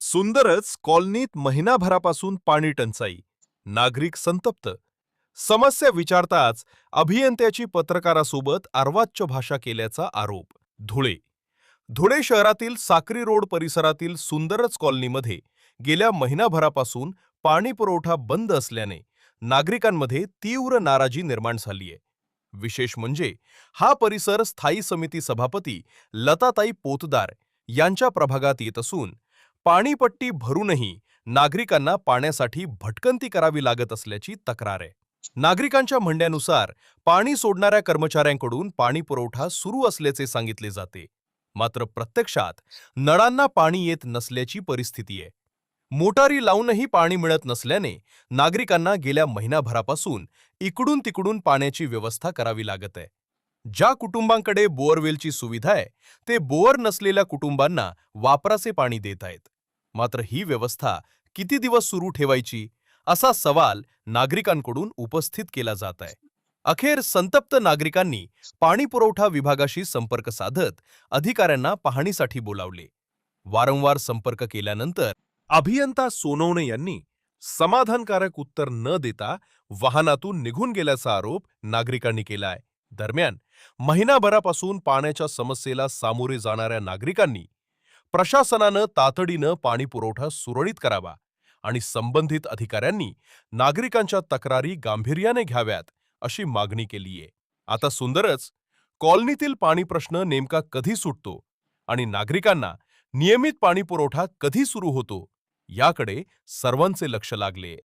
सुंदरच कॉलनीत महिनाभरापासून पाणी टंचाई. नागरिक संतप्त. समस्या विचारताच अभियंत्याची पत्रकारासोबत अर्वाच्य भाषा केल्याचा आरोप. धुळे. धुळे शहरातील साक्री रोड परिसरातील सुंदरच कॉलनीमध्ये गेल्या महिनाभरापासून पाणी पुरवठा बंद असल्याने नागरिकांमध्ये तीव्र नाराजी निर्माण झालीय. विशेष म्हणजे हा परिसर स्थायी समिती सभापती लताताई पोतदार यांच्या प्रभागात येत असून पाणीपट्टी भरूनही नागरिकांना पाण्यासाठी भटकंती करावी लागत असल्याची तक्रार आहे. नागरिकांच्या म्हणण्यानुसार पाणी सोडणाऱ्या कर्मचाऱ्यांकडून पाणी पुरवठा सुरू असल्याचे सांगितले जाते, मात्र प्रत्यक्षात नळांना पाणी येत नसल्याची परिस्थिती आहे. मोटारी लावूनही पाणी मिळत नसल्याने नागरिकांना गेल्या महिनाभरापासून इकडून तिकडून पाण्याची व्यवस्था करावी लागत आहे. ज्या कुटुंबांकडे बोअरवेलची सुविधा आहे ते बोअर नसलेल्या कुटुंबांना वापराचे पाणी देत आहेत. मात्र ही व्यवस्था किती दिवस सुरू ठेवायची असा सवाल नागरिकांकडून उपस्थित केला जात आहे. अखेर संतप्त नागरिकांनी पाणी पुरवठा विभागाशी संपर्क साधत अधिकाऱ्यांना पाहणीसाठी बोलावले. वारंवार संपर्क केल्यानंतर अभियंता सोनवणे यांनी समाधानकारक उत्तर न देता वाहनातून निघून गेल्याचा आरोप नागरिकांनी केलाय. दरम्यान महिनाभरापासून पाण्याच्या समस्येला सामोरे जाणाऱ्या नागरिकांनी प्रशासनानं तातडीनं पाणी पुरवठा सुरळीत करावा आणि संबंधित अधिकाऱ्यांनी नागरिकांच्या तक्रारी गांभीर्याने घ्याव्यात अशी मागणी केलीये. आता सुंदरच कॉलनीतील पाणी प्रश्न नेमका कधी सुटतो आणि नागरिकांना नियमित पाणी पुरवठा कधी सुरू होतो याकडे सर्वांचे लक्ष लागले.